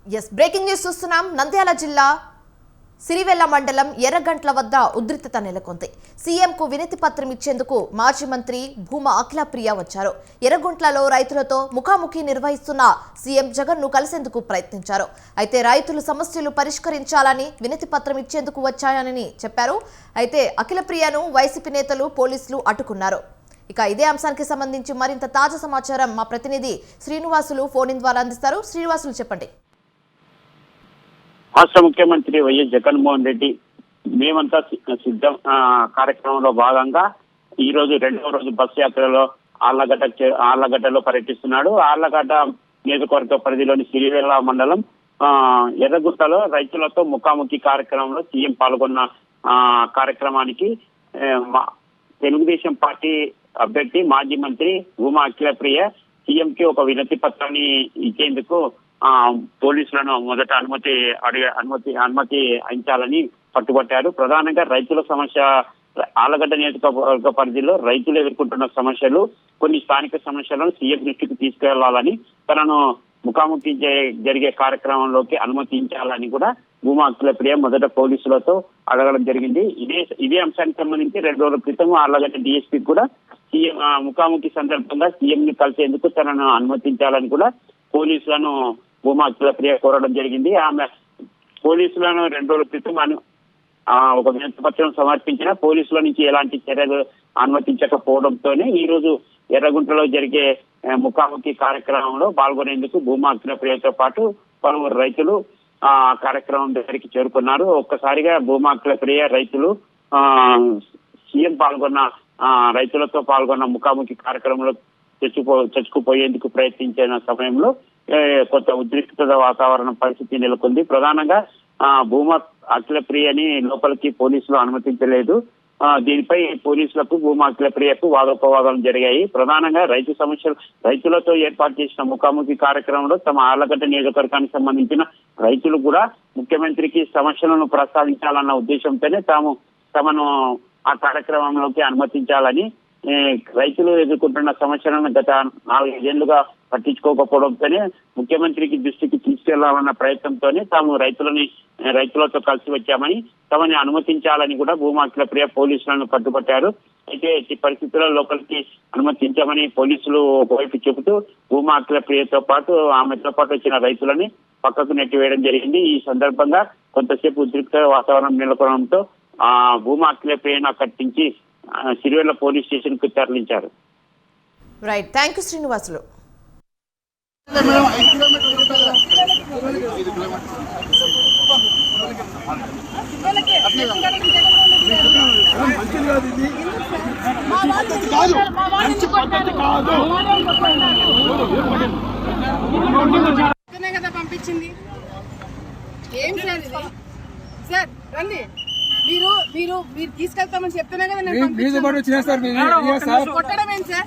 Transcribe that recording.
Breaking news చూస్తున్నాం. నంద్యాల జిల్లా సిరివెల్ల మండలం ఎర్రగంట్ల వద్ద ఉద్రిక్తత నెలకొంది. సీఎంకు వినతి పత్రం ఇచ్చేందుకు మాజీ మంత్రి భూమా అఖిలప్రియ వచ్చారు. ఎర్రగుంట్లలో రైతులతో ముఖాముఖి నిర్వహిస్తున్న సీఎం జగన్ ను కలిసేందుకు ప్రయత్నించారు. అయితే రైతులు సమస్యలు పరిష్కరించాలని వినతి పత్రం ఇచ్చేందుకు వచ్చాయని చెప్పారు. అయితే అఖిలప్రియను వైసీపీ నేతలు పోలీసులు అడ్డుకున్నారు. ఇక ఇదే అంశానికి సంబంధించి మరింత తాజా సమాచారం మా ప్రతినిధి శ్రీనివాసులు ఫోన్ ఇన్ ద్వారా అందిస్తారు. శ్రీనివాసులు చెప్పండి. రాష్ట్ర ముఖ్యమంత్రి వైఎస్ జగన్మోహన్ రెడ్డి మేమంతా సిద్ధం కార్యక్రమంలో భాగంగా ఈ రోజు 2వ రోజు బస్సు యాత్రలో ఆళ్లగడ్డలో పర్యటిస్తున్నాడు. ఆళ్లగడ్డ నియోజకవర్గ పరిధిలోని సిరివెల్ల మండలం ఎర్రగుట్టలో రైతులతో ముఖాముఖి కార్యక్రమంలో సీఎం పాల్గొన్న కార్యక్రమానికి తెలుగుదేశం పార్టీ అభ్యర్థి మాజీ మంత్రి భూమా అఖిలప్రియ సీఎం కి ఒక వినతి పత్రాన్ని ఇచ్చేందుకు పోలీసులను మొదట అనుమతి అందించాలని పట్టుబట్టారు. ప్రధానంగా రైతుల సమస్య ఆళ్లగడ్డ నియోజకవర్గ పరిధిలో రైతులు ఎదుర్కొంటున్న సమస్యలు, కొన్ని స్థానిక సమస్యలను సీఎం దృష్టికి తీసుకెళ్లాలని, తనను ముఖాముఖి జరిగే కార్యక్రమంలోకి అనుమతించాలని కూడా భూమా అఖిలప్రియ మొదట పోలీసులతో అడగడం జరిగింది. ఇదే అంశానికి సంబంధించి 2 రోజుల క్రితం ఆళ్లగడ్డ డీఎస్పీ కూడా సీఎం ముఖాముఖి సందర్భంగా సీఎం ని కలిసేందుకు తనను అనుమతించాలని కూడా పోలీసులను భూమా అఖిలప్రియ కోరడం జరిగింది. ఆమె పోలీసులను 2 రోజుల క్రితం ఒక వినతి పత్రం సమర్పించిన పోలీసుల నుంచి ఎలాంటి చర్యలు అనుమతించకపోవడంతోనే ఈ రోజు ఎర్రగుంటలో జరిగే ముఖాముఖి కార్యక్రమంలో పాల్గొనేందుకు భూమా అఖిలప్రియతో పాటు పలువురు రైతులు ఆ కార్యక్రమం దగ్గరికి చేరుకున్నారు. ఒక్కసారిగా భూమా అఖిలప్రియ రైతులు సీఎం రైతులతో పాల్గొన్న ముఖాముఖి కార్యక్రమంలో చచ్చుకుపోయేందుకు ప్రయత్నించిన సమయంలో కొంత ఉద్రిక్తత వాతావరణం పరిస్థితి నెలకొంది. ప్రధానంగా భూమా అఖిలప్రియని లోపలికి పోలీసులు అనుమతించలేదు. దీనిపై పోలీసులకు భూమా అఖిలప్రియకు వాదోపవాదాలు జరిగాయి. ప్రధానంగా రైతులతో ఏర్పాటు చేసిన ముఖాముఖి కార్యక్రమంలో తమ ఆళ్లగడ్డ నియోజకవర్గానికి సంబంధించిన రైతులు కూడా ముఖ్యమంత్రికి సమస్యలను ప్రస్తావించాలన్న ఉద్దేశంతోనే తమను ఆ కార్యక్రమంలోకి అనుమతించాలని, రైతులు ఎదుర్కొంటున్న సమస్యలను గత 4-5 ఏళ్లుగా పట్టించుకోకపోవడంతోనే ముఖ్యమంత్రికి దృష్టికి తీసుకెళ్లాలన్న ప్రయత్నంతోనే తాము రైతులతో కలిసి వచ్చామని, తమని అనుమతించాలని కూడా భూమా అఖిలప్రియ పోలీసులను పట్టుబట్టారు. అయితే ఈ పరిస్థితుల్లో లోపలికి అనుమతించామని పోలీసులు ఒకవైపు చెబుతూ భూమా అఖిలప్రియతో పాటు ఆమెతో పాటు వచ్చిన రైతులని పక్కకు నెట్టివేయడం జరిగింది. ఈ సందర్భంగా కొంతసేపు ఉద్రిక్త వాతావరణం నెలకొనడంతో భూమా అఖిలప్రియను అక్కడి నుంచి సిరివెల్ల పోలీస్ స్టేషన్ కు తరలించారు. Right, thank you Srinivasulu. పంపించింది ఏం సార్ రండి, మీరు తీసుకెళ్తామని చెప్తున్నా కదా కొట్టడం ఏం సార్.